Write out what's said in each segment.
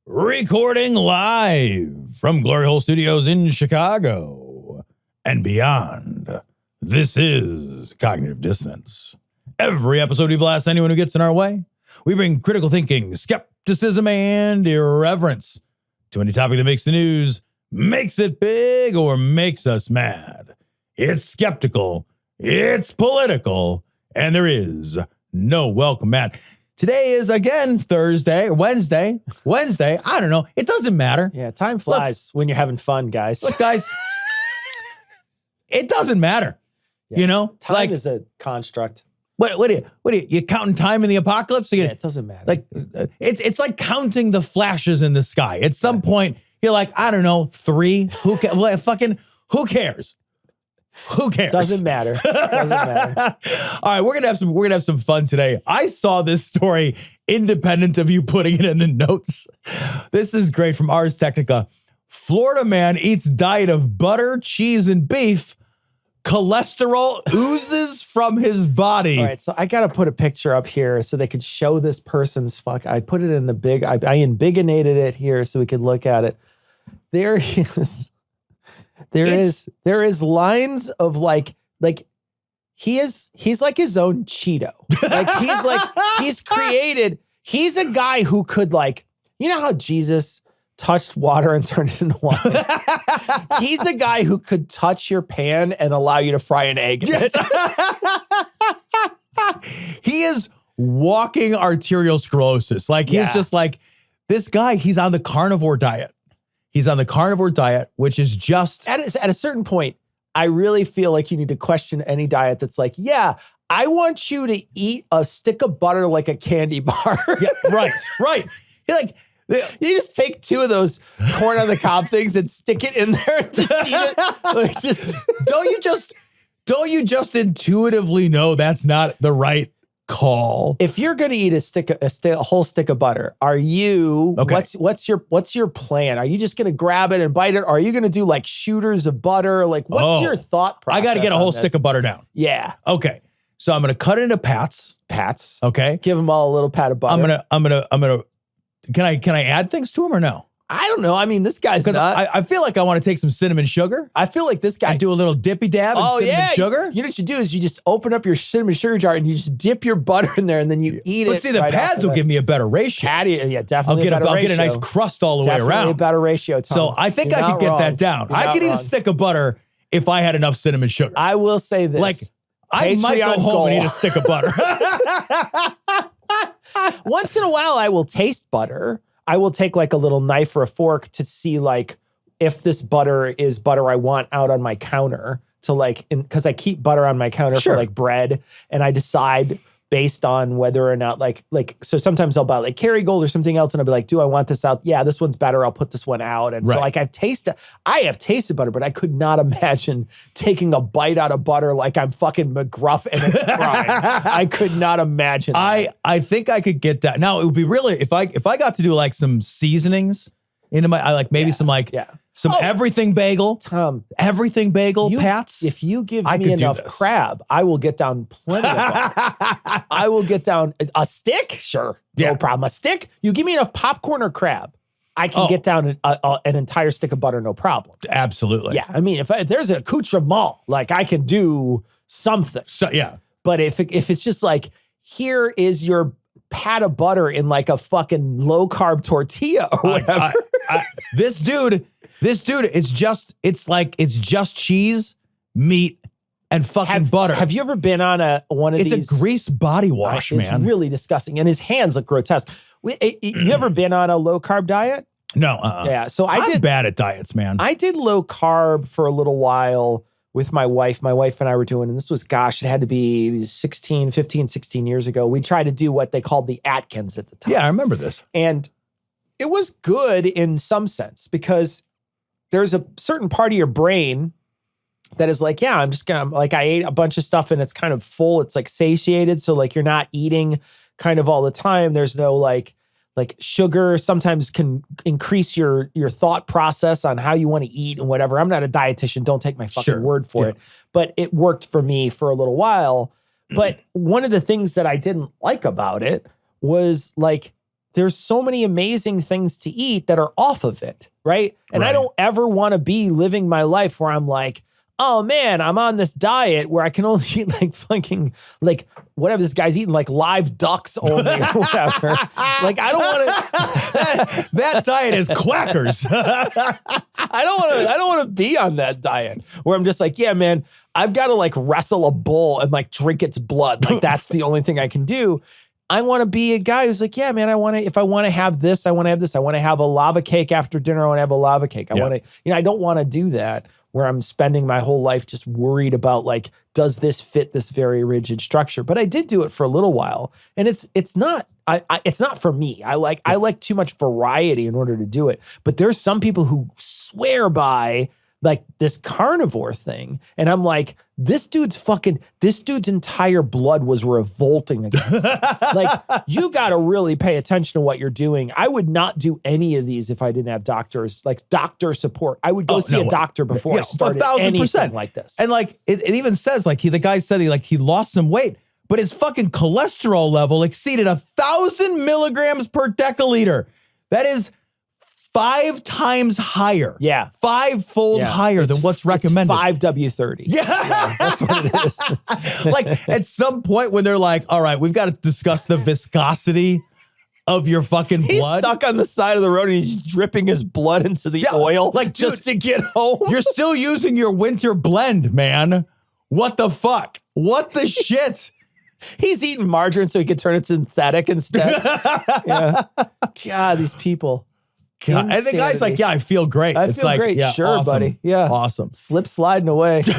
Recording live from Glory Hole Studios in Chicago and beyond. This is Cognitive Dissonance. Every episode we blast anyone who gets in our way. We bring critical thinking, skepticism, and irreverence to any topic that makes the news, makes it big, or makes us mad. It's skeptical, it's political, and there is no welcome mat. Today is, again, Wednesday. I don't know. It doesn't matter. Yeah, time flies when you're having fun, guys. Look, guys, it doesn't matter. Yeah. You know? Time is a construct. What are you counting time in the apocalypse? Yeah, it doesn't matter. Like, it's like counting the flashes in the sky. At some point, you're like, I don't know, 3? Who cares? Who cares? Doesn't matter. Doesn't matter. All right, we're gonna have some fun today. I saw this story independent of you putting it in the notes. This is great from Ars Technica. Florida man eats diet of butter, cheese, and beef. Cholesterol oozes from his body. All right, so I gotta put a picture up here so they could show this person's fuck. I put it in the big. I embiggenated it here so we could look at it. There he is. There is lines of like he's like his own Cheeto. He's a guy who could, like, you know how Jesus touched water and turned it into wine? He's a guy who could touch your pan and allow you to fry an egg in it. He is walking arterial sclerosis. Like, he's just like, this guy, he's on the carnivore diet. He's on the carnivore diet, which is just... At a certain point, I really feel like you need to question any diet that's like, yeah, I want you to eat a stick of butter like a candy bar. Yeah, right. You're like... You just take 2 of those corn on the cob things and stick it in there and just eat it. Like, don't you just intuitively know that's not the right call? If you're going to eat a whole stick of butter, are you, okay, what's your plan? Are you just going to grab it and bite it? Or are you going to do like shooters of butter? Like, what's your thought process? I got to get a whole stick of butter down. Yeah. Okay. So I'm going to cut it into pats. Okay. Give them all a little pat of butter. I'm going to, can I add things to them or no? I don't know. I mean, this guy's not. I feel like I want to take some cinnamon sugar. I feel like this guy. And do a little dippy dab in cinnamon sugar. You know what you do is you just open up your cinnamon sugar jar and you just dip your butter in there and then you eat it. But see, the pads will give me a better ratio. Yeah, definitely I'll get a nice crust all the way around. Definitely a better ratio, Tom. So I think I could get that down. I could eat a stick of butter if I had enough cinnamon sugar. I will say this. Like, I might go home and eat a stick of butter. Once in a while, I will taste butter. I will take like a little knife or a fork to see like if this butter is butter I want out on my counter to like, because I keep butter on my counter for like bread, and I decide based on whether or not like, so sometimes I'll buy like Kerrygold or something else and I'll be like, do I want this out? Yeah, this one's better. I'll put this one out. And so like I have tasted butter, but I could not imagine taking a bite out of butter like I'm fucking McGruff in its prime. I could not imagine that. I think I could get that. Now it would be really, if I got to do like some seasonings into my, some everything bagel. Tom, everything bagel pats. If you give me enough crab, I will get down plenty of butter. I will get down a stick. Sure. No problem. A stick. You give me enough popcorn or crab, I can get down an entire stick of butter. No problem. Absolutely. Yeah. I mean, if there's a accoutrement, like I can do something. So, yeah. But if it's just like, here is your pat of butter in like a fucking low carb tortilla or whatever. This dude, it's just cheese, meat, and fucking butter. Have you ever been on one of these? It's a grease body wash, man. It's really disgusting. And his hands look grotesque. You ever been on a low carb diet? No. Yeah. So I'm bad at diets, man. I did low carb for a little while with my wife. My wife and I were doing, and this was, it had to be 16 years ago. We tried to do what they called the Atkins at the time. Yeah, I remember this. And it was good in some sense because there's a certain part of your brain that is like, yeah, I'm just gonna, like, I ate a bunch of stuff and it's kind of full. It's like satiated. So like you're not eating kind of all the time. There's no like sugar sometimes can increase your thought process on how you want to eat and whatever. I'm not a dietitian. Don't take my fucking word for it. But it worked for me for a little while. But one of the things that I didn't like about it was like there's so many amazing things to eat that are off of it, right? And I don't ever want to be living my life where I'm like, oh man, I'm on this diet where I can only eat like fucking like whatever this guy's eating, like live ducks only or whatever. Like I don't want to. That diet is quackers. I don't want to be on that diet where I'm just like, yeah, man, I've got to like wrestle a bull and like drink its blood. Like that's the only thing I can do. I want to be a guy who's like, yeah, man, if I want to have this, I want to have this. I want to have a lava cake after dinner. I want to have a lava cake. I want to, I don't want to do that where I'm spending my whole life just worried about like, does this fit this very rigid structure? But I did do it for a little while, and it's not for me. I like too much variety in order to do it. But there's some people who swear by like this carnivore thing, and I'm like, this dude's entire blood was revolting against him. Like, you got to really pay attention to what you're doing. I would not do any of these if I didn't have doctor support. I would go see a doctor before I started anything like this. And like, it even says like the guy said he lost some weight, but his fucking cholesterol level exceeded 1,000 milligrams per deciliter. That is 5 times higher. Yeah. 5-fold higher than what's recommended. It's 5W30. Yeah. That's what it is. Like at some point when they're like, all right, we've got to discuss the viscosity of your fucking blood. He's stuck on the side of the road and he's dripping his blood into the oil like just to get home. You're still using your winter blend, man. What the fuck? What the shit? He's eating margarine so he could turn it synthetic instead. Yeah. God, these people. God. And the guy's like, yeah, I feel great. I feel great. Yeah, sure, awesome. buddy. Yeah. Awesome. Slip sliding away. Can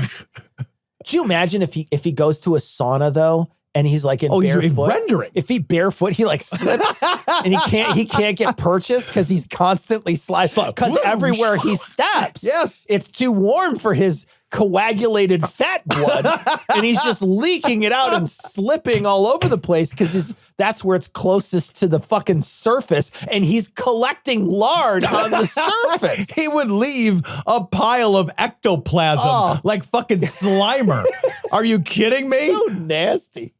you imagine if he goes to a sauna though and he's like in barefoot? He's rendering. If he barefoot, he like slips and he can't get purchased because he's constantly sliding. Because everywhere he steps, it's too warm for his coagulated fat blood, and he's just leaking it out and slipping all over the place because that's where it's closest to the fucking surface, and he's collecting lard on the surface. He would leave a pile of ectoplasm like fucking Slimer. Are you kidding me? So nasty.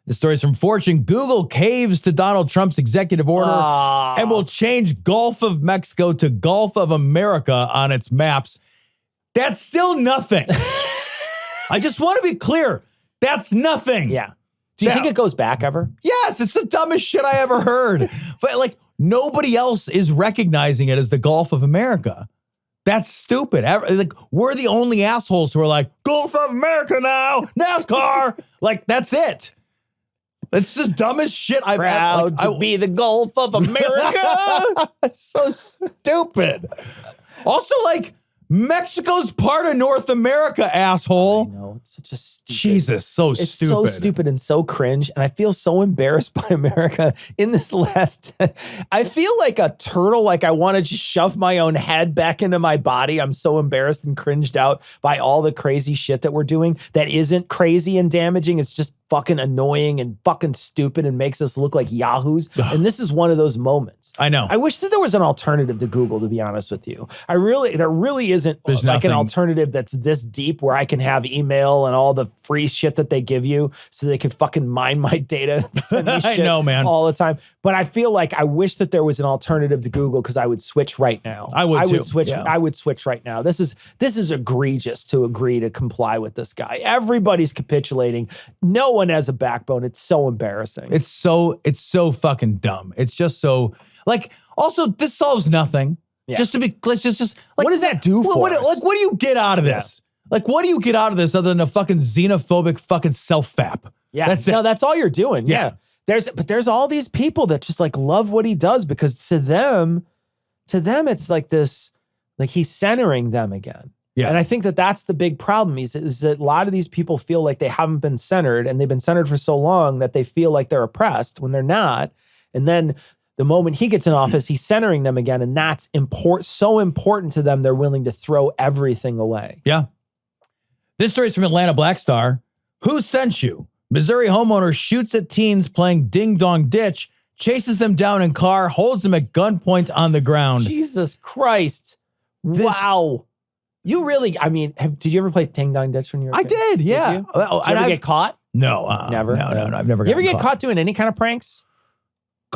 The story's from Fortune. Google caves to Donald Trump's executive order and will change Gulf of Mexico to Gulf of America on its maps. That's still nothing. I just want to be clear. That's nothing. Yeah. Do you think it goes back ever? Yes, it's the dumbest shit I ever heard. But like nobody else is recognizing it as the Gulf of America. That's stupid. Like we're the only assholes who are like, Gulf of America now, NASCAR. Like that's it. It's the dumbest shit I've ever. Proud to be the Gulf of America. It's so stupid. Also, like, Mexico's part of North America, asshole. I know, it's such a stupid. Jesus, so it's stupid. So stupid and so cringe. And I feel so embarrassed by America in this last. I feel like a turtle, like I want to just shove my own head back into my body. I'm so embarrassed and cringed out by all the crazy shit that we're doing that isn't crazy and damaging. It's just fucking annoying and fucking stupid and makes us look like yahoos. And this is one of those moments. I know. I wish that there was an alternative to Google, to be honest with you. There really isn't like an alternative that's this deep where I can have email and all the free shit that they give you so they can fucking mine my data and send me shit all the time. But I feel like I wish that there was an alternative to Google because I would switch right now. I would switch. Yeah. I would switch right now. This is egregious to agree to comply with this guy. Everybody's capitulating. No one has a backbone. It's so embarrassing. It's so fucking dumb. It's just so like. Also, this solves nothing. Yeah. Just to be, let's just like, what does that do for us? Like, what do you get out of this? Yeah. Like, what do you get out of this other than a fucking xenophobic fucking self-fap? Yeah, that's it. No, that's all you're doing. Yeah. There's all these people that just like love what he does because to them, it's like this, like he's centering them again. Yeah. And I think that that's the big problem is that a lot of these people feel like they haven't been centered and they've been centered for so long that they feel like they're oppressed when they're not. And then the moment he gets in office, he's centering them again. And that's so important to them, they're willing to throw everything away. Yeah. This story is from Atlanta Black Star. Who sent you? Missouri homeowner shoots at teens playing Ding Dong Ditch, chases them down in car, holds them at gunpoint on the ground. Jesus Christ. Wow. You really, I mean, did you ever play Ding Dong Ditch when you were a kid? I did, yeah. Did you ever get caught? No. Never? No. I've never You ever get caught doing any kind of pranks?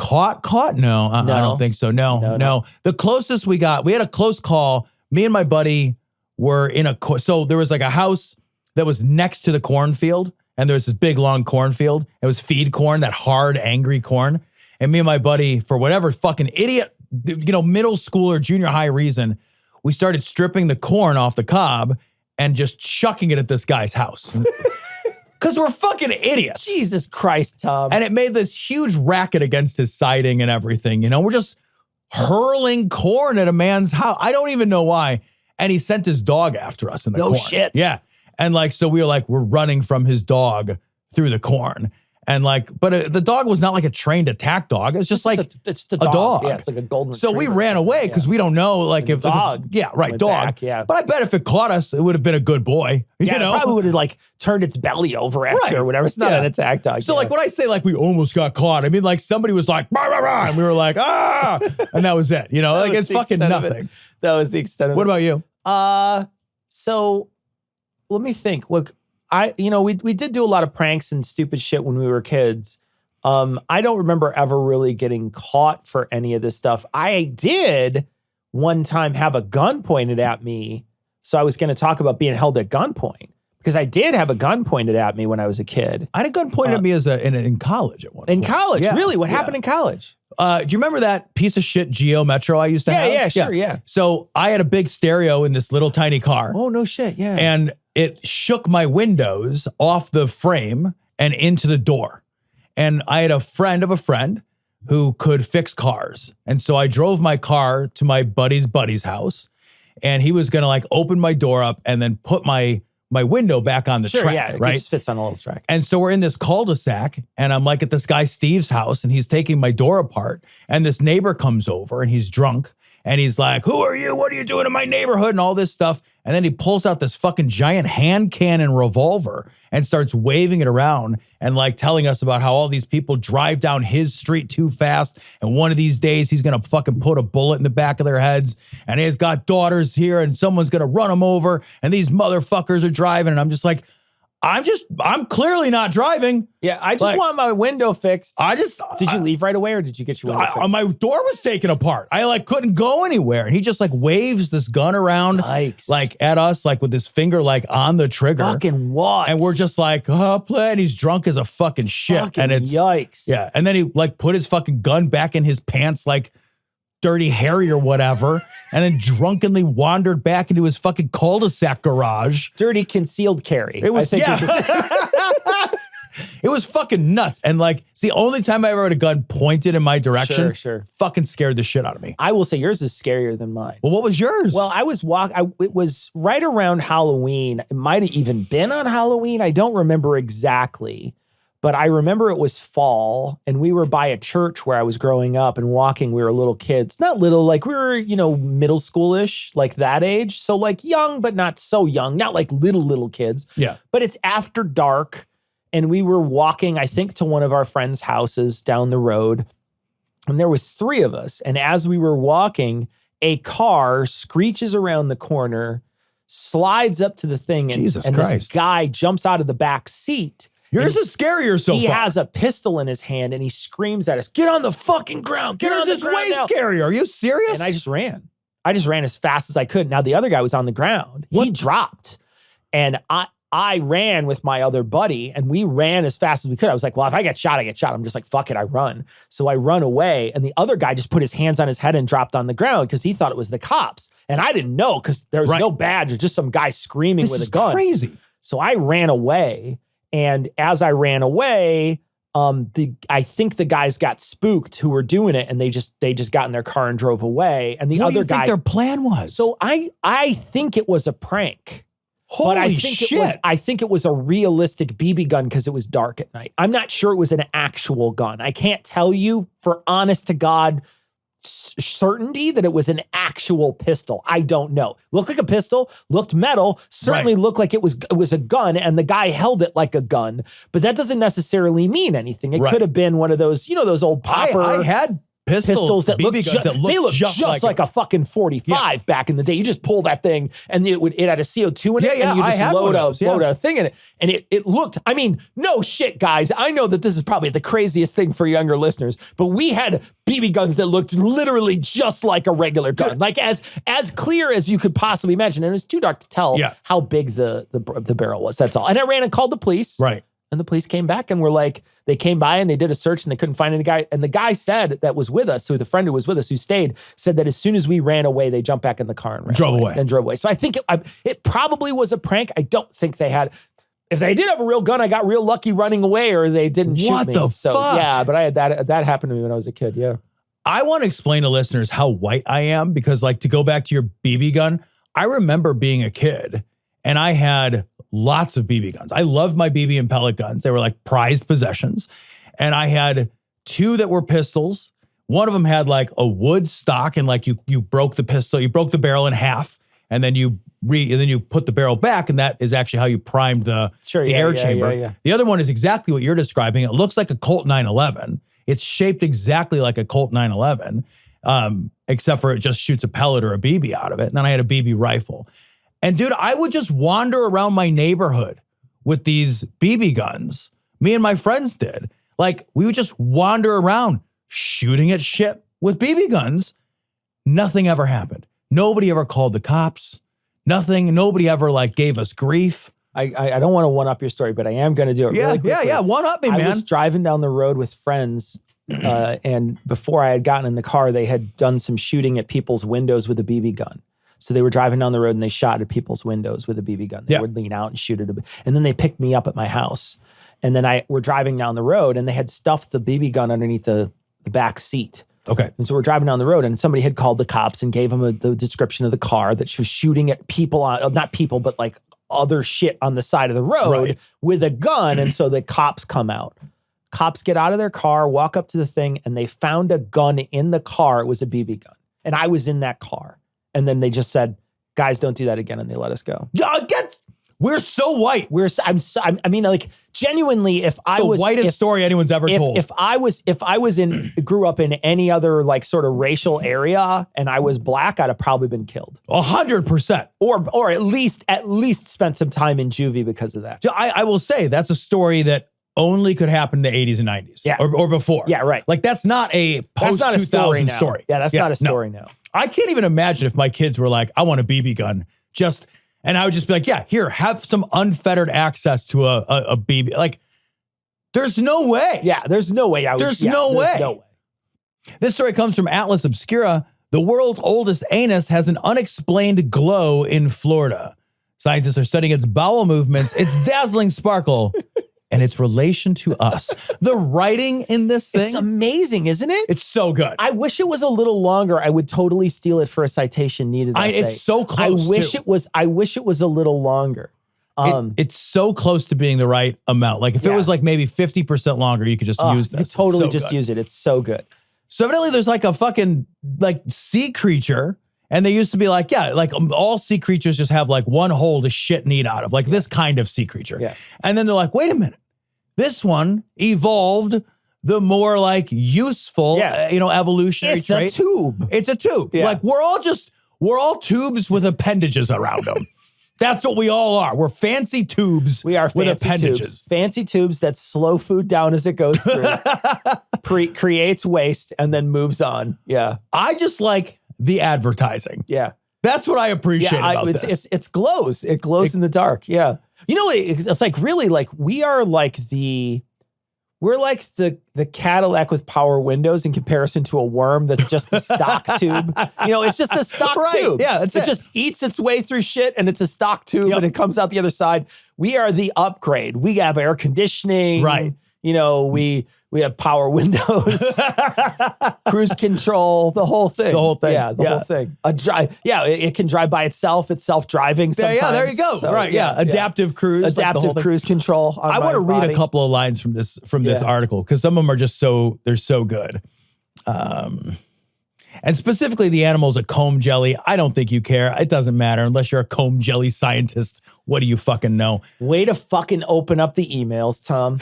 Caught? No, I don't think so. No. The closest we got, we had a close call. Me and my buddy were in so there was like a house that was next to the cornfield, and there was this big long cornfield. It was feed corn, that hard, angry corn. And me and my buddy, for whatever fucking idiot, middle school or junior high reason, we started stripping the corn off the cob and just chucking it at this guy's house. Because we're fucking idiots. Jesus Christ, Tom. And it made this huge racket against his siding and everything. We're just hurling corn at a man's house. I don't even know why. And he sent his dog after us in the corn. No shit. Yeah. And so we were we're running from his dog through the corn. And but the dog was not like a trained attack dog. It's just it's the dog. Yeah, it's like a golden retriever. So we ran away because we don't know if dog. Yeah, right, dog. Back, yeah. But I bet if it caught us, it would have been a good boy. Yeah, it probably would have turned its belly over at you or whatever. It's not an attack dog. So when I say we almost got caught, I mean somebody was like, rah, rah, rah, and we were like, ah, and that was it. It's fucking nothing. That was the extent of it. What about you? So let me think. Look, we did do a lot of pranks and stupid shit when we were kids. I don't remember ever really getting caught for any of this stuff. I did one time have a gun pointed at me. So I was going to talk about being held at gunpoint because I did have a gun pointed at me when I was a kid. I had a gun pointed at me in college at one point. In college? Yeah. Really? What happened in college? Do you remember that piece of shit Geo Metro I used to have? Yeah, sure, yeah. So I had a big stereo in this little tiny car. Oh, no shit, yeah. And it shook my windows off the frame and into the door. And I had a friend of a friend who could fix cars. And so I drove my car to my buddy's house, and he was going to open my door up and then put my window back on the track, yeah, right? It just fits on a little track. And so we're in this cul-de-sac, and I'm at this guy Steve's house, and he's taking my door apart, and this neighbor comes over, and he's drunk, and he's like, who are you? What are you doing in my neighborhood? And all this stuff. And then he pulls out this fucking giant hand cannon revolver and starts waving it around and telling us about how all these people drive down his street too fast. And one of these days he's going to fucking put a bullet in the back of their heads. And he's got daughters here and someone's going to run them over. And these motherfuckers are driving. And I'm just like, I'm clearly not driving. Yeah, I just want my window fixed. Did you leave right away or did you get your window fixed? My door was taken apart. I couldn't go anywhere. And he just waves this gun around at us, with his finger on the trigger. Fucking what? And we're just play. And he's drunk as a fucking shit. Fucking and it's yikes. Yeah. And then he put his fucking gun back in his pants Dirty Harry or whatever, and then drunkenly wandered back into his fucking cul-de-sac garage. Dirty concealed carry. It was, it was fucking nuts. And it's the only time I ever had a gun pointed in my direction. Sure. Fucking scared the shit out of me. I will say yours is scarier than mine. Well, what was yours? Well, it was right around Halloween. It might have even been on Halloween. I don't remember exactly. But I remember it was fall, and we were by a church where I was growing up and walking. We were little kids. Not little, we were, middle schoolish, that age. So, young, but not so young. Not little kids. Yeah. But it's after dark, and we were walking, I think, to one of our friends' houses down the road. And there was 3 of us. And as we were walking, a car screeches around the corner, slides up to the thing, and this guy jumps out of the back seat. Yours is scarier so far. He has a pistol in his hand and he screams at us, get on the fucking ground. Get on the ground. Yours is way scarier. Are you serious? And I just ran. I just ran as fast as I could. Now the other guy was on the ground. What? He dropped. And I ran with my other buddy and we ran as fast as we could. I was like, well, if I get shot, I get shot. I'm just like, fuck it, I run. So I run away. And the other guy just put his hands on his head and dropped on the ground because he thought it was the cops. And I didn't know because there was no badge or just some guy screaming with a gun. This is crazy. So I ran away. And as I ran away, I think the guys got spooked who were doing it, and they just got in their car and drove away. And the other guy, think their plan was? So I think it was a prank. Holy shit! I think it was a realistic BB gun because it was dark at night. I'm not sure it was an actual gun. I can't tell you for honest to God certainty that it was an actual pistol. I don't know. Looked like a pistol, looked metal, certainly looked like it was a gun, and the guy held it like a gun, but that doesn't necessarily mean anything. It could have been one of those, those old popper. I had pistols that look BB guns that they look just like a fucking 45 back in the day. You just pull that thing and it had a CO2 in it and you just load a thing in it. And it looked, I mean, no shit, guys. I know that this is probably the craziest thing for younger listeners, but we had BB guns that looked literally just like a regular gun. Like as clear as you could possibly imagine. And it was too dark to tell how big the barrel was. That's all. And I ran and called the police. Right. And the police came back and were like, they came by and they did a search and they couldn't find any guy. And the guy said that was with us, so the friend who was with us who stayed, said that as soon as we ran away, they jumped back in the car and drove away. So I think it probably was a prank. I don't think they had. If they did have a real gun, I got real lucky running away, or they didn't shoot me. What the fuck? Yeah, but I had that happened to me when I was a kid. Yeah. I want to explain to listeners how white I am because, like, to go back to your BB gun, I remember being a kid and I had lots of BB guns. I loved my BB and pellet guns. They were like prized possessions. And I had 2 that were pistols. One of them had like a wood stock and like you broke the pistol, you broke the barrel in half and then you put the barrel back and that is actually how you primed the air chamber. Yeah. The other one is exactly what you're describing. It looks like a Colt 911. It's shaped exactly like a Colt 911, except for it just shoots a pellet or a BB out of it. And then I had a BB rifle. And dude, I would just wander around my neighborhood with these BB guns. Me and my friends did. Like, we would just wander around shooting at shit with BB guns. Nothing ever happened. Nobody ever called the cops. Nothing. Nobody ever like gave us grief. I don't want to one up your story, but I am going to do it really quickly. Yeah. One up me, man. I was driving down the road with friends, and before I had gotten in the car, they had done some shooting at people's windows with a BB gun. So they were driving down the road and they shot at people's windows with a BB gun. They would lean out and shoot it. And then they picked me up at my house. And then we're driving down the road and they had stuffed the BB gun underneath the back seat. Okay. And so we're driving down the road and somebody had called the cops and gave them the description of the car that she was shooting at people not people, but like other shit on the side of the road with a gun. And so the cops come out. Cops get out of their car, walk up to the thing, and they found a gun in the car. It was a BB gun. And I was in that car. And then they just said, guys, don't do that again. And they let us go. We're so white. I mean, like, genuinely, if I was the whitest story anyone's ever told. If I grew up in any other like sort of racial area and I was black, I'd have probably been killed. 100%. Or at least spent some time in juvie because of that. I will say that's a story that only could happen in the 80s and 90s. Yeah. Or before. Yeah, right. Like, that's not a post-2000 story. Yeah, that's not a story now. I can't even imagine if my kids were like, I want a BB gun. And I would just be like, yeah, here, have some unfettered access to a BB. Like, there's no way. Yeah, there's no way. There's no way. This story comes from Atlas Obscura. The world's oldest anus has an unexplained glow in Florida. Scientists are studying its bowel movements, its dazzling sparkle, and its relation to us. The writing in this thing. It's amazing, isn't it? It's so good. I wish it was a little longer. I would totally steal it for a citation needed. It's so close. I wish it was a little longer. It's so close to being the right amount. Like if it was like maybe 50% longer, you could just use this. You could totally just use it. It's so good. So evidently there's like a fucking like sea creature. And they used to be like, like all sea creatures just have like one hole to shit and eat out of, like this kind of sea creature. Yeah. And then they're like, wait a minute. This one evolved the more like useful, evolutionary trait. It's a tube. It's a tube. Yeah. Like we're all tubes with appendages around them. That's what we all are. We're fancy tubes. We are fancy with appendages. Tubes. Fancy tubes that slow food down as it goes through, creates waste, and then moves on. Yeah. I just like the advertising. Yeah. That's what I appreciate about this. It glows. It glows in the dark. Yeah. You know, it's like really like we're like the Cadillac with power windows in comparison to a worm that's just the stock tube. You know, it's just a stock tube. Yeah, it just eats its way through shit and it's a stock tube and it comes out the other side. We are the upgrade. We have air conditioning. Right. You know, we have power windows, cruise control, the whole thing. Yeah, the whole thing. It can drive by itself. It's self-driving sometimes. Yeah, there you go. So, right, adaptive cruise. Adaptive cruise control. I want to read a couple of lines from this article because some of them are just they're so good. And specifically the animal's a comb jelly. I don't think you care. It doesn't matter unless you're a comb jelly scientist. What do you fucking know? Way to fucking open up the emails, Tom.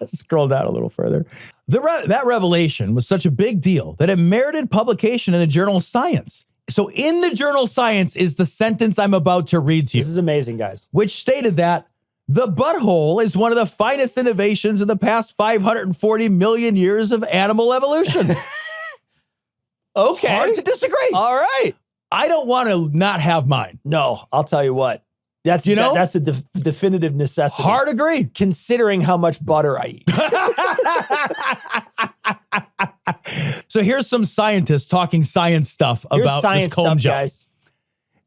Scroll down a little further. That revelation was such a big deal that it merited publication in the journal Science. So in the journal Science is the sentence I'm about to read to you. This is amazing, guys. Which stated that the butthole is one of the finest innovations in the past 540 million years of animal evolution. Okay. Hard to disagree. All right. I don't want to not have mine. No, I'll tell you what. That's that's a definitive necessity. Hard agree. Considering how much butter I eat. So here's some scientists talking science stuff about this comb jelly. Guys.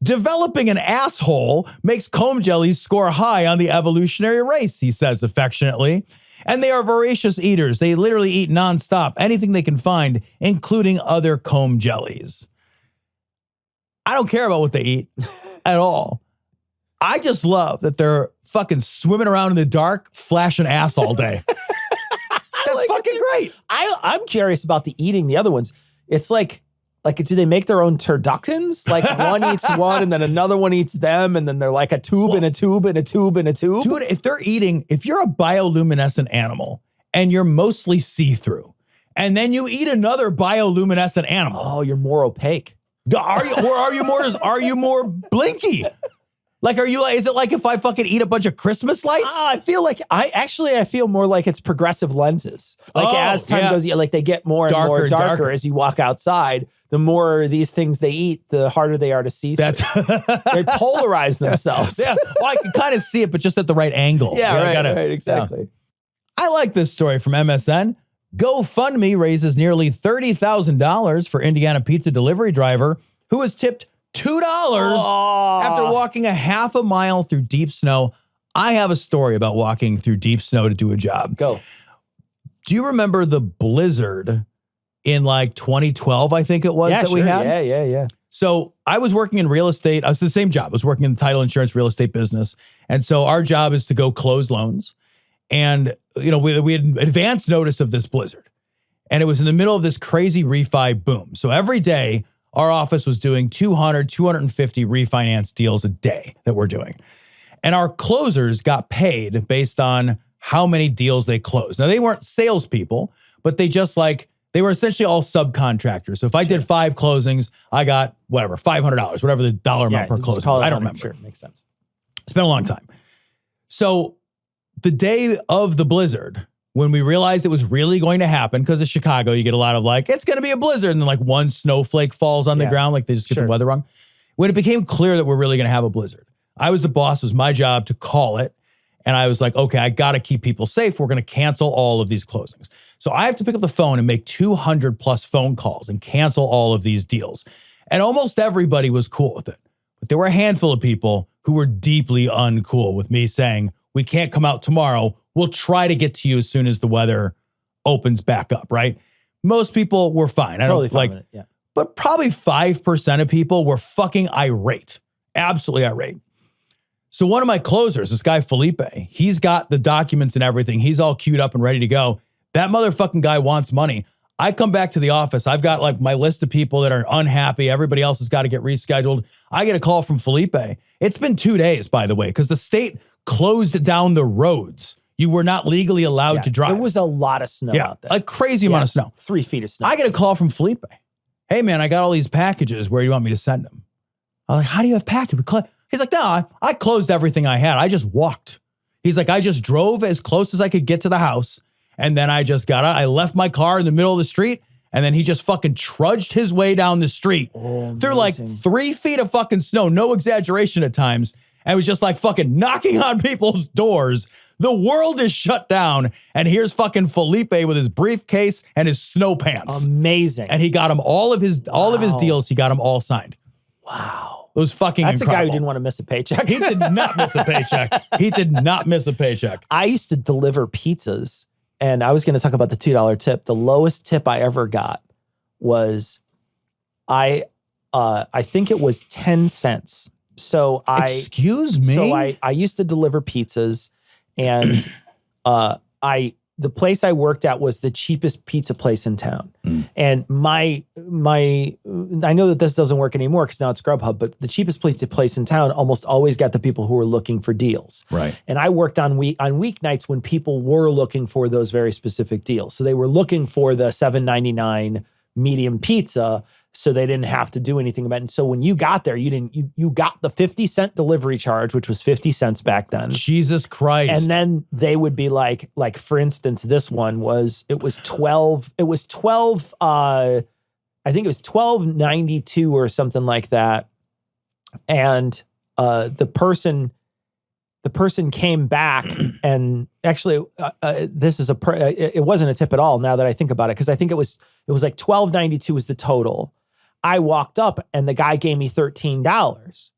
Developing an asshole makes comb jellies score high on the evolutionary race, he says affectionately. And they are voracious eaters. They literally eat nonstop, anything they can find, including other comb jellies. I don't care about what they eat at all. I just love that they're fucking swimming around in the dark, flashing ass all day. That's like fucking great. I'm curious about the eating the other ones. It's like, do they make their own turduckens? Like one eats one and then another one eats them and then they're like a tube and a tube and a tube and a tube? Dude, if you're a bioluminescent animal and you're mostly see-through and then you eat another bioluminescent animal. Oh, you're more opaque. Are you more blinky? Like, is it like if I fucking eat a bunch of Christmas lights? I feel like I feel more like it's progressive lenses. Like as time goes, like they get more and more darker as you walk outside. The more these things they eat, the harder they are to see through. They polarize themselves. Yeah, well, I can kind of see it, but just at the right angle. Yeah, right, exactly. Yeah. I like this story from MSN. GoFundMe raises nearly $30,000 for Indiana pizza delivery driver who was tipped $2 after walking a half a mile through deep snow. I have a story about walking through deep snow to do a job. Go. Do you remember the blizzard in like 2012, I think it was, we had? Yeah. So I was working in real estate. I was the same job. I was working in the title insurance real estate business. And so our job is to go close loans. And, you know, we had advance notice of this blizzard. And it was in the middle of this crazy refi boom. So every day, our office was doing 200, 250 refinance deals a day that we're doing. And our closers got paid based on how many deals they closed. Now, they weren't salespeople, but they were essentially all subcontractors. So if I did 5 closings, I got whatever, $500, whatever the dollar amount per closing. I don't remember. Sure, makes sense. It's been a long time. So the day of the blizzard, when we realized it was really going to happen, because of Chicago, you get a lot of like, it's going to be a blizzard. And then like one snowflake falls on the ground, like they just get the weather wrong. When it became clear that we're really going to have a blizzard, I was the boss. It was my job to call it. And I was like, okay, I got to keep people safe. We're going to cancel all of these closings. So I have to pick up the phone and make 200 plus phone calls and cancel all of these deals. And almost everybody was cool with it. But there were a handful of people who were deeply uncool with me saying, we can't come out tomorrow. We'll try to get to you as soon as the weather opens back up, right? Most people were fine. Totally fine with it, yeah. But probably 5% of people were fucking irate. Absolutely irate. So one of my closers, this guy Felipe, he's got the documents and everything. He's all queued up and ready to go. That motherfucking guy wants money. I come back to the office. I've got like my list of people that are unhappy. Everybody else has got to get rescheduled. I get a call from Felipe. It's been 2 days, by the way, because the state closed down the roads. You were not legally allowed to drive. There was a lot of snow out there. A crazy amount of snow. 3 feet of snow. I get a call from Felipe. Hey, man, I got all these packages. Where do you want me to send them? I'm like, how do you have packages? He's like, no, I closed everything I had. I just walked. He's like, I just drove as close as I could get to the house. And then I just got out. I left my car in the middle of the street. And then he just fucking trudged his way down the street through like 3 feet of fucking snow. No exaggeration at times. And was just like fucking knocking on people's doors. The world is shut down. And here's fucking Felipe with his briefcase and his snow pants. Amazing. And he got him all of his deals. He got them all signed. Wow. It was fucking That's incredible. a guy who didn't want to miss a paycheck. He did not miss a paycheck. He did not miss a paycheck. I used to deliver pizzas, and I was going to talk about the $2 tip. The lowest tip I ever got was, I think it was 10 cents. So Excuse me? So I used to deliver pizzas, and I the place I worked at was the cheapest pizza place in town. And I know that this doesn't work anymore because now it's Grubhub, but the cheapest place in town almost always got the people who were looking for deals. Right. And I worked on weeknights when people were looking for those very specific deals. So they were looking for the $7.99 medium pizza, so they didn't have to do anything about it. And so when you got there, you got the 50-cent delivery charge, which was 50 cents back then. Jesus Christ. And then they would be like for instance, this one was 12, I think it was $12.92 or something like that. And the person came back and actually this is it wasn't a tip at all now that I think about it, because I think it was like $12.92 was the total. I walked up and the guy gave me $13.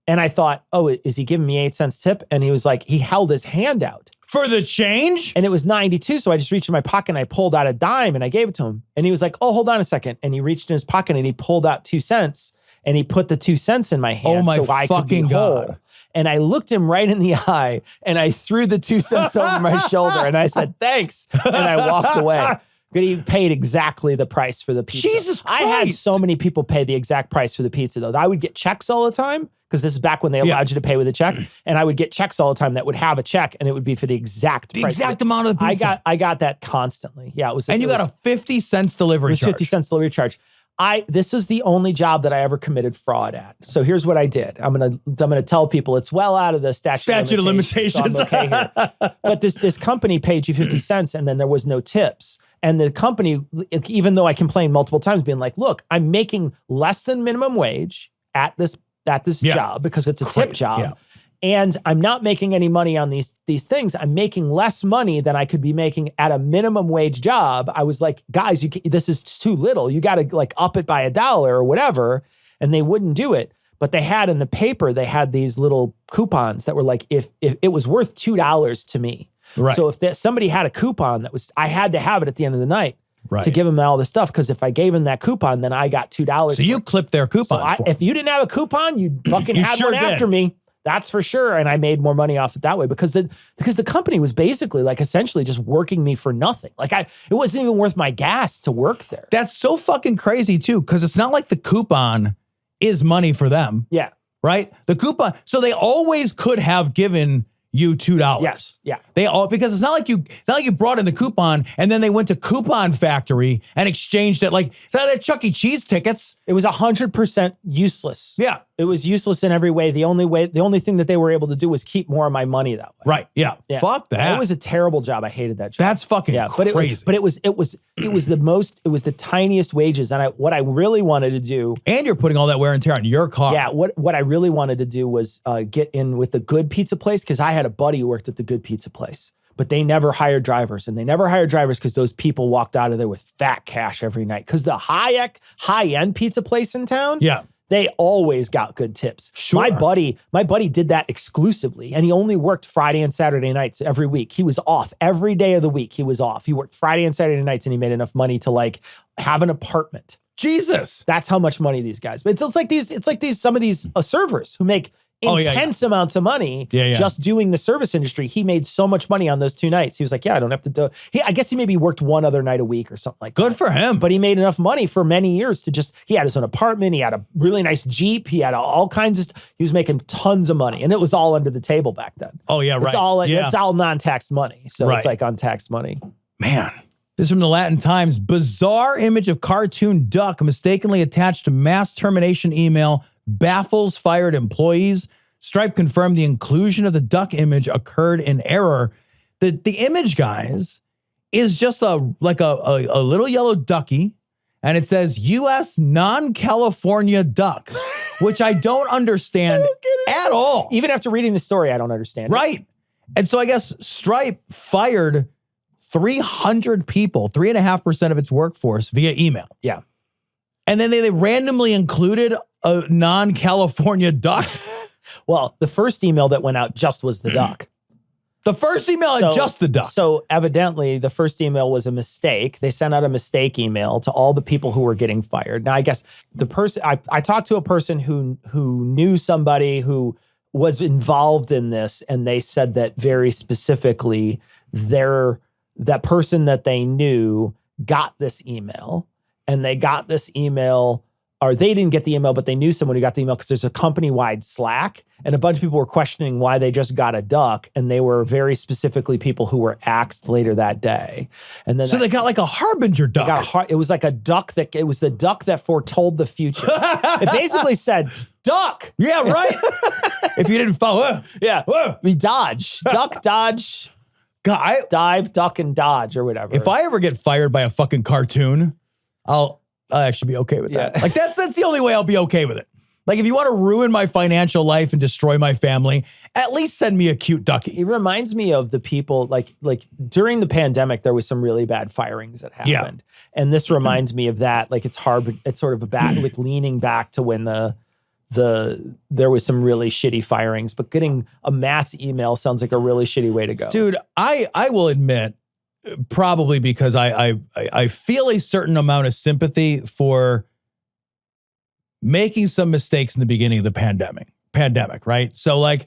And I thought, oh, is he giving me 8 cents tip? And he was like, he held his hand out. For the change? And it was 92. So I just reached in my pocket and I pulled out a dime and I gave it to him. And he was like, oh, hold on a second. And he reached in his pocket and he pulled out 2 cents and he put the 2 cents in my hand. Oh my so I fucking could be God. whole. And I looked him right in the eye and I threw the 2 cents over my shoulder and I said, thanks. And I walked away. But he paid exactly the price for the pizza. Jesus Christ. I had so many people pay the exact price for the pizza, though. I would get checks all the time, because this is back when they allowed you to pay with a check. And I would get checks all the time that would have a check, and it would be for the exact price. The exact amount of the pizza. I got that constantly. Yeah, it was. And you got a 50 cents delivery charge. 50 cents delivery charge. This is the only job that I ever committed fraud at. So here's what I did. I'm gonna tell people it's well out of the statute of limitations. So I'm okay here. But this company paid you 50 cents, and then there was no tips. And the company, even though I complained multiple times, being like, look, I'm making less than minimum wage at this job because it's a tip job. Yeah. And I'm not making any money on these things. I'm making less money than I could be making at a minimum wage job. I was like, guys, this is too little. You got to like up it by $1 or whatever. And they wouldn't do it. But they had in the paper, they had these little coupons that were like, if it was worth $2 to me. Right. So if somebody had a coupon I had to have it at the end of the night to give them all the stuff. Because if I gave them that coupon, then I got $2. So you clipped their coupons for if you didn't have a coupon, you fucking had sure one after me. That's for sure. And I made more money off it that way because the company was basically like essentially just working me for nothing. Like it wasn't even worth my gas to work there. That's so fucking crazy too, because it's not like the coupon is money for them. Yeah. Right? The coupon, so they always could have given you $2. Yes. Yeah. Because it's not like you brought in the coupon and then they went to Coupon Factory and exchanged it. Like, it's not like Chuck E. Cheese tickets. It was 100% useless. Yeah. It was useless in every way. The only thing that they were able to do was keep more of my money that way. Right. Yeah. Fuck that. It was a terrible job. I hated that job. That's fucking crazy. But it was the tiniest wages. And what I really wanted to do. And you're putting all that wear and tear on your car. Yeah. What I really wanted to do was get in with the Good Pizza Place, because I had a buddy who worked at the Good Pizza Place. But they never hired drivers, and they never hired drivers because those people walked out of there with fat cash every night. Because the high-end pizza place in town, they always got good tips. Sure. My buddy did that exclusively, and he only worked Friday and Saturday nights every week. He was off every day of the week. He was off. He worked Friday and Saturday nights, and he made enough money to like have an apartment. Jesus, that's how much money these guys. But it's like these some of these servers who make intense amounts of money just doing the service industry. He made so much money on those 2 nights. He was like, I don't have to do. I guess he maybe worked one other night a week or something like that. Good for him. But he made enough money for many years to he had his own apartment. He had a really nice Jeep. He had all kinds of stuff. He was making tons of money, and it was all under the table back then. Oh yeah, right. It's all non-taxed money. So it's like untaxed money. Man. This is from the Latin Times. Bizarre image of cartoon duck mistakenly attached to mass termination email baffles fired employees. Stripe confirmed the inclusion of the duck image occurred in error. The image, guys, is just a little yellow ducky, and it says U.S. non-California duck, which I don't understand at all. Even after reading the story, I don't understand. Right. And so I guess Stripe fired 300 people, 3.5% of its workforce via email. Yeah. And then they randomly included a non-California duck. Well, the first email that went out just was the duck. The first email had just the duck. So evidently the first email was a mistake. They sent out a mistake email to all the people who were getting fired. Now, I guess the person, I talked to a person who knew somebody who was involved in this, and they said that very specifically that person that they knew got this email, and they got this email, or they didn't get the email, but they knew someone who got the email because there's a company-wide Slack, and a bunch of people were questioning why they just got a duck, and they were very specifically people who were axed later that day. And then So they got like a Harbinger duck. it was like a duck it was the duck that foretold the future. It basically said, duck. Yeah, right. If you didn't follow, Yeah. We dodge. Duck, dodge, God, dive, duck, and dodge, or whatever. if I ever get fired by a fucking cartoon, I'll actually be okay with that. Yeah. Like that's the only way I'll be okay with it. Like if you want to ruin my financial life and destroy my family, at least send me a cute ducky. It reminds me of the people, like during the pandemic, there was some really bad firings that happened. And this reminds me of that. Like it's sort of like leaning back to when there was some really shitty firings, but getting a mass email sounds like a really shitty way to go. Dude, I will admit, probably because I feel a certain amount of sympathy for making some mistakes in the beginning of the pandemic, right? So like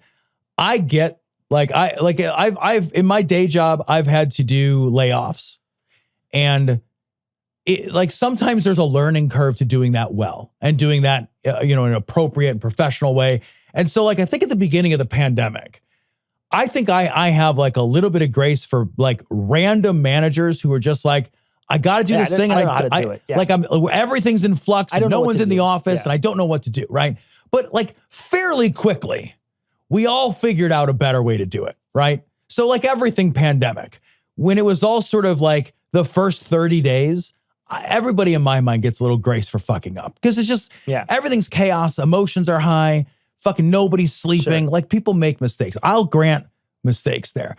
I get I've in my day job, I've had to do layoffs, and like sometimes there's a learning curve to doing that well and doing that, in an appropriate and professional way. And so like, I think at the beginning of the pandemic, I think I have like a little bit of grace for like random managers who are just like, I got to do this thing. Everything's in flux and no one's in the office and I don't know what to do. Right. But like fairly quickly, we all figured out a better way to do it. Right. So like everything pandemic, when it was all sort of like the first 30 days, everybody in my mind gets a little grace for fucking up because it's just, everything's chaos. Emotions are high. Fucking nobody's sleeping. Sure. Like people make mistakes. I'll grant mistakes there.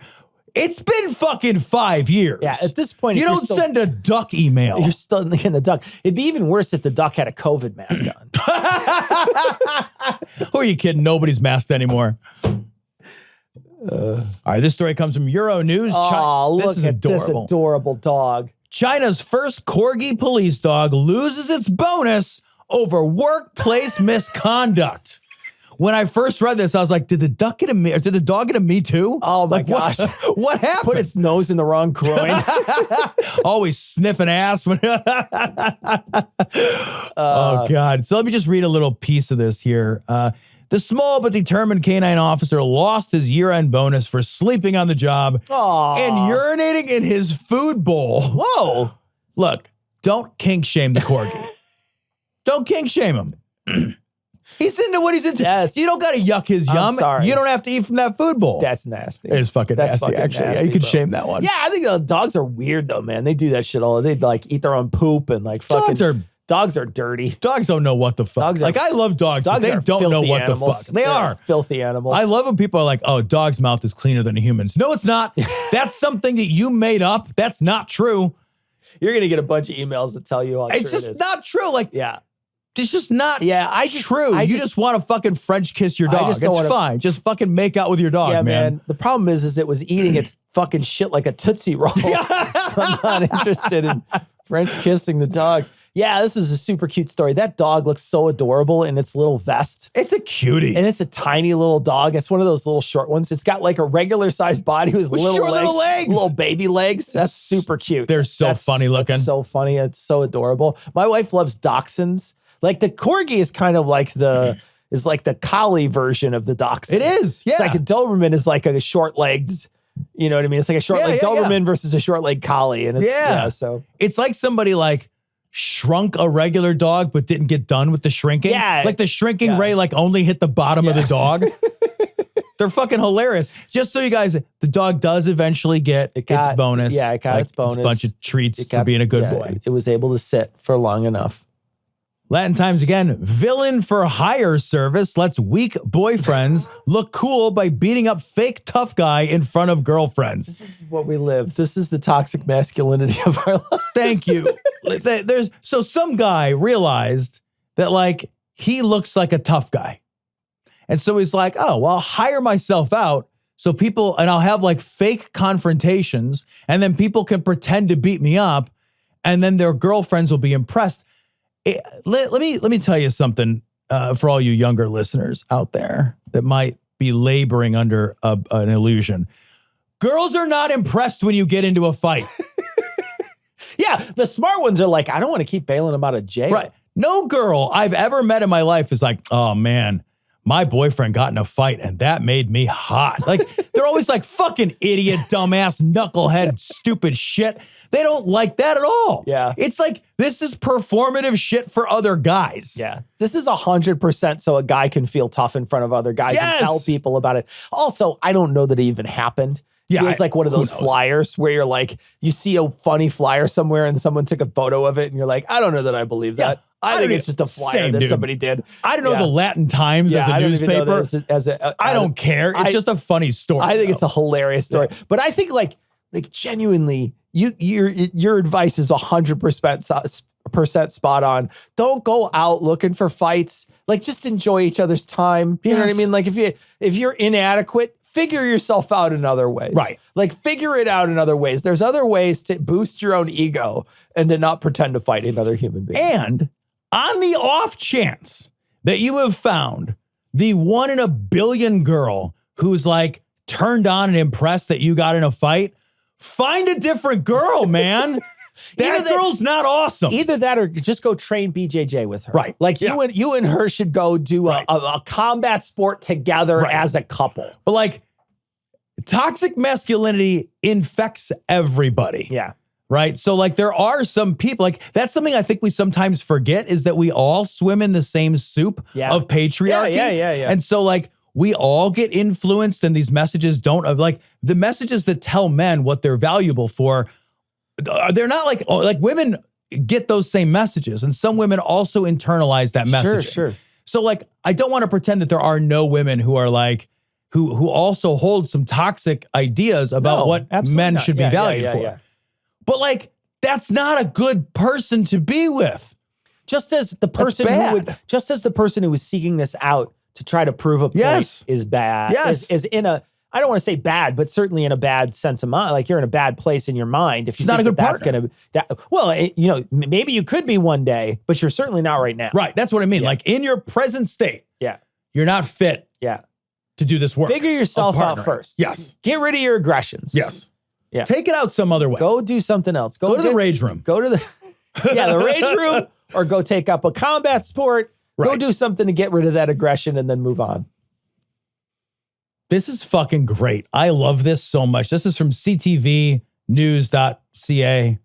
It's been fucking 5 years. Yeah, at this point, you don't send a duck email. You're still in the duck. It'd be even worse if the duck had a COVID mask on. Who are you kidding? Nobody's masked anymore. All right, this story comes from Euronews. Look at this adorable dog. China's first Corgi police dog loses its bonus over workplace misconduct. When I first read this, I was like, did the dog get a Me Too? Oh my gosh. What happened? Put its nose in the wrong groin. Always sniffing ass. Oh God. So let me just read a little piece of this here. The small but determined canine officer lost his year-end bonus for sleeping on the job and urinating in his food bowl. Whoa. Look, don't kink shame the Corgi. Don't kink shame him. He's into what he's into. Yes. You don't got to yuck his yum. I'm sorry. You don't have to eat from that food bowl. That's nasty. It is fucking nasty, actually. Nasty, you could shame that one. Yeah, I think dogs are weird, though, man. They do that shit all. They like eat their own poop and like fucking. Dogs are dirty. Dogs don't know what the fuck. I love dogs, but they don't know what animals. The fuck. They are filthy animals. I love when people are like, oh, dog's mouth is cleaner than a human's. No, it's not. That's something that you made up. That's not true. You're going to get a bunch of emails that tell you how true it is. It's just not true. Like, yeah. It's just not true. You just want to fucking French kiss your dog. It's fine. Just fucking make out with your dog, man. The problem is it was eating its fucking shit like a Tootsie Roll. So I'm not interested in French kissing the dog. Yeah, this is a super cute story. That dog looks so adorable in its little vest. It's a cutie. And it's a tiny little dog. It's one of those little short ones. It's got like a regular sized body with little legs. Little baby legs. That's super cute. They're so funny looking. That's so funny. It's so adorable. My wife loves dachshunds. Like the Corgi is kind of like the collie version of the dachshund. It is. Yeah. It's like a Doberman is like a short-legged, you know what I mean? It's like a short-legged Doberman versus a short-legged collie. And it's, so it's like somebody like shrunk a regular dog but didn't get done with the shrinking. Yeah. Like the shrinking ray like only hit the bottom of the dog. They're fucking hilarious. Just so you guys, the dog does eventually get its bonus. Yeah, it got its bonus. It's a bunch of treats for being a good boy. It was able to sit for long enough. Latin Times again, villain for hire service lets weak boyfriends look cool by beating up fake tough guy in front of girlfriends. This is what we live. This is the toxic masculinity of our lives. Thank you. So some guy realized that like he looks like a tough guy. And so he's like, oh, well, I'll hire myself out so people, and I'll have like fake confrontations and then people can pretend to beat me up and then their girlfriends will be impressed. Let me tell you something for all you younger listeners out there that might be laboring under an illusion. Girls are not impressed when you get into a fight. Yeah, the smart ones are like, I don't want to keep bailing them out of jail. Right. No girl I've ever met in my life is like, oh man, my boyfriend got in a fight and that made me hot. Like, they're always like, fucking idiot, dumbass, knucklehead, stupid shit. They don't like that at all. Yeah. It's like, this is performative shit for other guys. Yeah. This is 100% so a guy can feel tough in front of other guys and tell people about it. Also, I don't know that it even happened. Yeah, Feels like one of those flyers where you're like, you see a funny flyer somewhere and someone took a photo of it and you're like, I don't know that I believe that. I think it's just a flyer that somebody did. I don't know the Latin Times as a newspaper. I don't care. It's just a funny story. I think it's a hilarious story. Yeah. But I think like genuinely, your advice is 100% spot on. Don't go out looking for fights. Like, just enjoy each other's time. You know what I mean? Like, if you're inadequate, figure yourself out in other ways. Right. Like, figure it out in other ways. There's other ways to boost your own ego and to not pretend to fight another human being. And on the off chance that you have found the 1 in a billion girl who's like turned on and impressed that you got in a fight, find a different girl, man. That girl's not awesome. Either that or just go train BJJ with her. Right. Like you and her should go do a combat sport together as a couple. But like, toxic masculinity infects everybody. Yeah. Right. So like, there are some people, like, that's something I think we sometimes forget, is that we all swim in the same soup of patriarchy. Yeah. And so like, we all get influenced, and these messages don't, like, the messages that tell men what they're valuable for, they're not like women get those same messages, and some women also internalize that message. Sure. So like, I don't want to pretend that there are no women who are like, who also hold some toxic ideas about what men should be valued for. Yeah. But like, that's not a good person to be with. Just as the person who was seeking this out to try to prove a point is bad. Yes. Is in a, I don't want to say bad, but certainly in a bad sense of mind. Like, you're in a bad place in your mind. If you not a good partner. Maybe you could be one day, but you're certainly not right now. Right. That's what I mean. Yeah. Like, in your present state, you're not fit to do this work. Figure yourself out first. Yes. Get rid of your aggressions. Yes. Yeah. Take it out some other way. Go do something else. Go to the rage room. Go to the the rage room, or go take up a combat sport. Right. Go do something to get rid of that aggression and then move on. This is fucking great. I love this so much. This is from CTVNews.ca.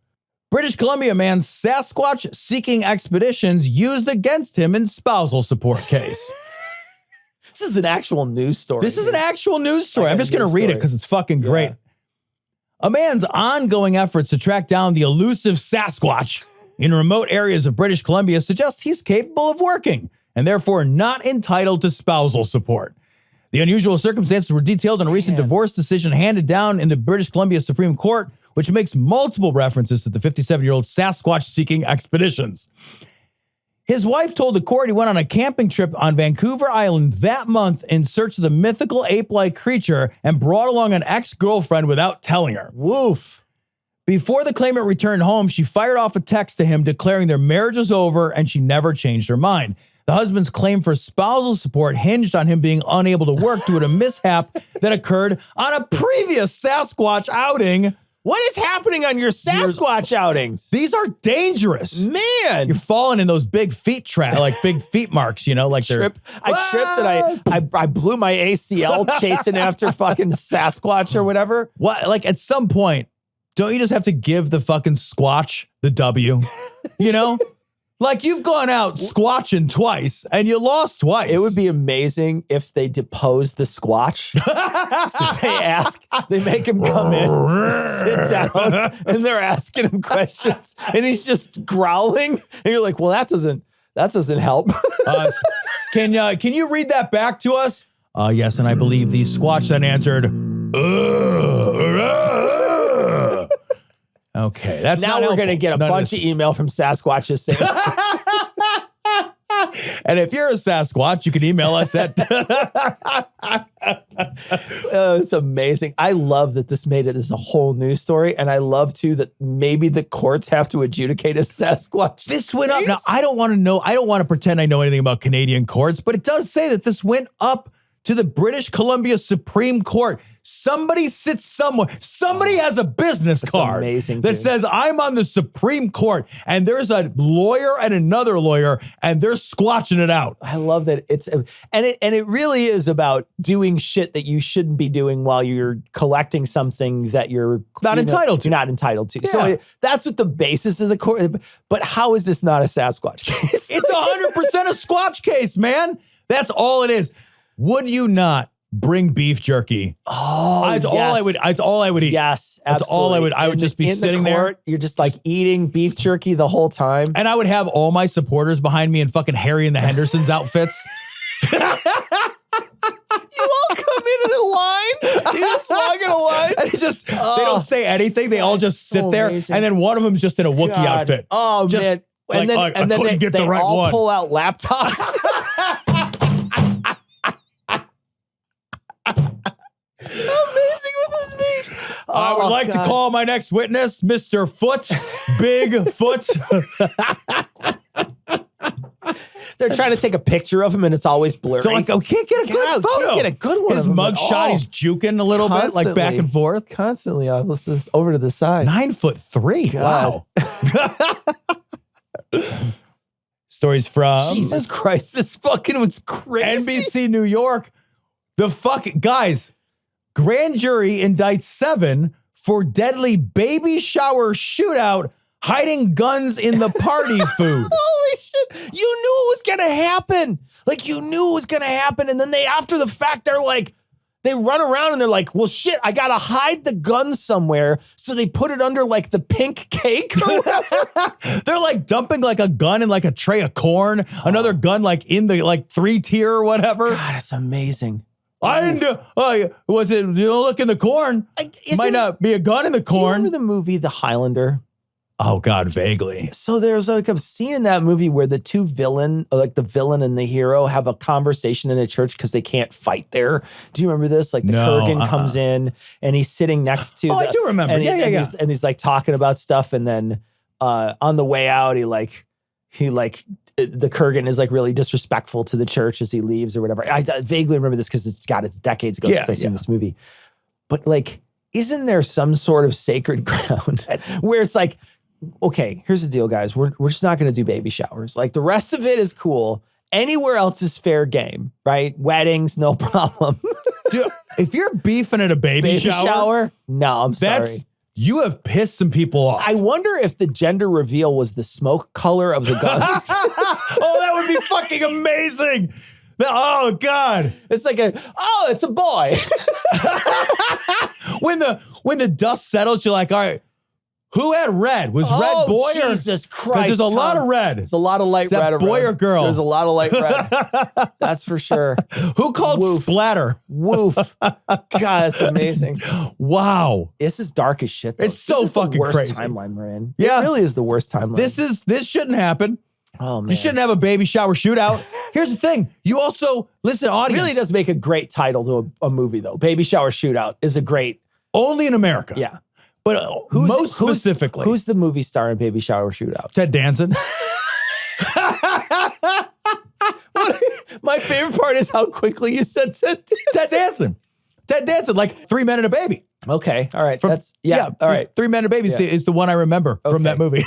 British Columbia man's Sasquatch-seeking expeditions used against him in spousal support case. This is an actual news story. This is an actual news story. I'm just going to read it because it's fucking great. A man's ongoing efforts to track down the elusive Sasquatch in remote areas of British Columbia suggests he's capable of working and therefore not entitled to spousal support. The unusual circumstances were detailed in a recent divorce decision handed down in the British Columbia Supreme Court, which makes multiple references to the 57-year-old Sasquatch-seeking expeditions. His wife told the court he went on a camping trip on Vancouver Island that month in search of the mythical ape-like creature and brought along an ex-girlfriend without telling her. Woof. Before the claimant returned home, she fired off a text to him declaring their marriage was over and she never changed her mind. The husband's claim for spousal support hinged on him being unable to work due to a mishap that occurred on a previous Sasquatch outing. What is happening on your Sasquatch outings? These are dangerous. Man. You're falling in those big feet big feet marks, you know, like I tripped and I blew my ACL chasing after fucking Sasquatch or whatever. What? Like, at some point, don't you just have to give the fucking squatch the W? You know? Like, you've gone out squatching twice and you lost twice. It would be amazing if they deposed the squatch. So they make him come in, sit down, and they're asking him questions, and he's just growling. And you're like, well, that doesn't help. Can you read that back to us? Yes, and I believe the squatch then answered, Okay, that's now we're going to get a bunch of email from Sasquatches saying. And if you're a Sasquatch, you can email us at. It's amazing. I love that this made it. This is a whole news story, and I love too that maybe the courts have to adjudicate a Sasquatch. This went up. Now I don't want to know. I don't want to pretend I know anything about Canadian courts, but it does say that this went up to the British Columbia Supreme Court. somebody sits somewhere. Somebody has a business card amazing, that dude. says, I'm on the Supreme Court, and there's a lawyer and another lawyer, and they're squatching it out. I love that it really is about doing shit that you shouldn't be doing while you're collecting something that you're Not entitled to. You're not entitled to. Yeah. So that's what the basis of the court. But how is this not a Sasquatch case? It's 100% a squatch case, man. That's all it is. Would you not bring beef jerky? Oh, That's all I would. That's all I would eat. Yes, That's all I would. I would just be sitting there. You're just like eating beef jerky the whole time. And I would have all my supporters behind me in fucking Harry and the Hendersons outfits. You all come in a line. You just walk in a line. And they don't say anything. They all just sit so there. amazing. And then one of them's just in a Wookiee God. outfit. Oh, Just man. like, I couldn't get the right all one. pull out laptops. How amazing would this be? I would like to call my next witness, Mr. Foot, Big Foot. They're trying to take a picture of him, and it's always blurry. So like, I can't get a good photo. Can't get a good one. His of him at mugshot, all. he's juking a little bit, like back and forth. Constantly. Let's just over to the side. 9'3". God. Wow. Stories from Jesus Christ, this fucking was crazy. NBC New York. Guys, grand jury indicts 7 for deadly baby shower shootout, hiding guns in the party food. Holy shit. You knew it was going to happen. Like, you knew it was going to happen. And then after the fact, they're like, they run around and they're like, well, shit, I got to hide the gun somewhere. So they put it under like the pink cake or whatever. They're like dumping like a gun in like a tray of corn, another gun like in the like 3-tier or whatever. God, it's amazing. I didn't was it, look in the corn. Might not be a gun in the Do you corn. remember the movie The Highlander? Oh God, vaguely. So there's like a scene in that movie where the two the villain and the hero have a conversation in a church because they can't fight there. Do you remember this? Like the Kurgan comes in and he's sitting next to. I do remember. And Yeah. He's like talking about stuff, and then on the way out, the Kurgan is like really disrespectful to the church as he leaves or whatever. I vaguely remember this because it's decades ago since I've seen this movie. But like, isn't there some sort of sacred ground where it's like, okay, here's the deal, guys. We're just not going to do baby showers. Like the rest of it is cool. Anywhere else is fair game, right? Weddings, no problem. Dude, if you're beefing at a baby shower, no, I'm sorry. You have pissed some people off. I wonder if the gender reveal was the smoke color of the guns. Oh, that would be fucking amazing. Oh God. It's like it's a boy. When the dust settles, you're like, all right, who had red? Was red boy or Jesus Christ? Because there's a lot of red. There's a lot of light Is that red. boy or girl? There's a lot of light red. That's for sure. Who called splatter? Woof. God, that's amazing. Wow. This is dark as shit, though. It's so fucking the worst crazy. timeline we're in. Yeah. It really is the worst timeline. This shouldn't happen. Oh, man. You shouldn't have a baby shower shootout. Here's the thing. You also, listen, It audience. really does make a great title to a movie, though. Baby Shower Shootout is a great. Only in America. Yeah. But most specifically. Who's the movie star in Baby Shower Shootout? Ted Danson. My favorite part is how quickly you said Ted Danson. Ted Danson, like 3 Men and a Baby. Okay. All right. All right. 3 Men and a Baby is the one I remember from that movie.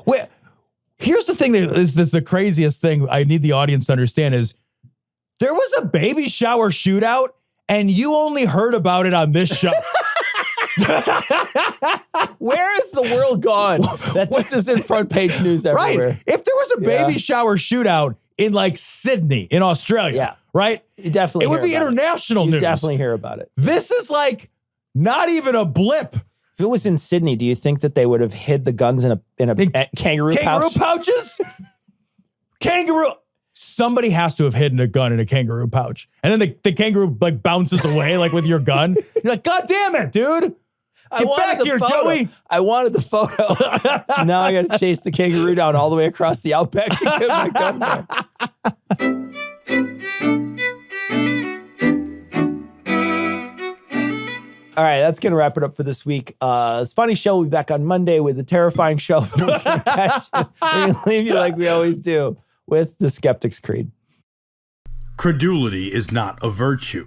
Well, here's the thing that's the craziest thing I need the audience to understand is there was a baby shower shootout and you only heard about it on this show. Where is the world gone that this isn't front page news everywhere? Right. If there was a baby shower shootout in like Sydney in Australia, right? You definitely it would be international news. You definitely hear about it. This is like not even a blip. If it was in Sydney, do you think that they would have hid the guns in a kangaroo pouch? Pouches? Kangaroo. Somebody has to have hidden a gun in a kangaroo pouch. And then the kangaroo like bounces away like with your gun. You're like, God damn it, dude. Get back here, Joey. I wanted the photo. Now I got to chase the kangaroo down all the way across the outback to get my gun back. All right, that's going to wrap it up for this week. It's a funny show. We'll be back on Monday with a terrifying show. We're going to leave you like we always do with the Skeptic's Creed. Credulity is not a virtue.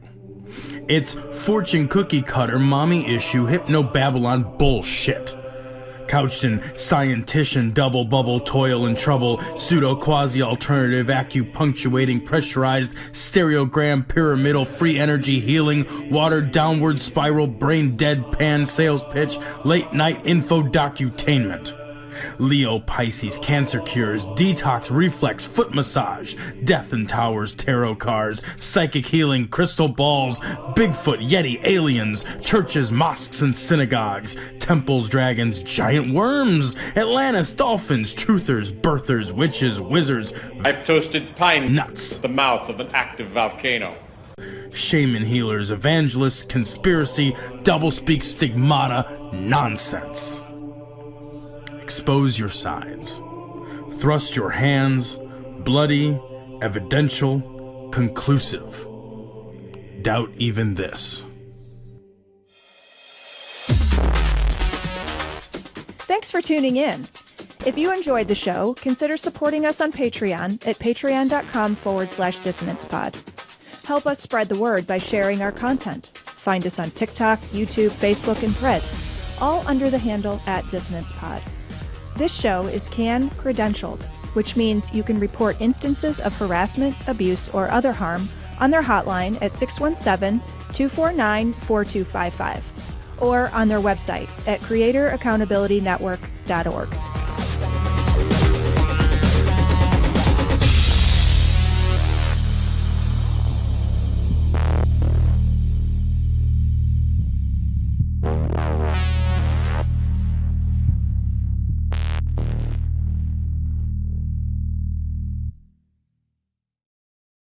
It's fortune cookie cutter, mommy issue, hypno-Babylon bullshit. Couched in scientician, double bubble, toil and trouble, pseudo quasi alternative, acupunctuating, pressurized, stereogram, pyramidal, free energy healing, watered downward spiral, brain deadpan, sales pitch, late night info docutainment. Leo, Pisces, cancer cures, detox, reflex, foot massage, death and towers, tarot cards, psychic healing, crystal balls, Bigfoot, Yeti, aliens, churches, mosques and synagogues, temples, dragons, giant worms, Atlantis, dolphins, truthers, birthers, witches, wizards. I've toasted pine nuts at the mouth of an active volcano. Shaman healers, evangelists, conspiracy, doublespeak, stigmata, nonsense. Expose your sides. Thrust your hands, bloody, evidential, conclusive. Doubt even this. Thanks for tuning in. If you enjoyed the show, consider supporting us on Patreon at patreon.com/dissonancepod. Help us spread the word by sharing our content. Find us on TikTok, YouTube, Facebook, and Threads, all under the handle @dissonancepod. This show is CAN credentialed, which means you can report instances of harassment, abuse, or other harm on their hotline at 617-249-4255 or on their website at creatoraccountabilitynetwork.org.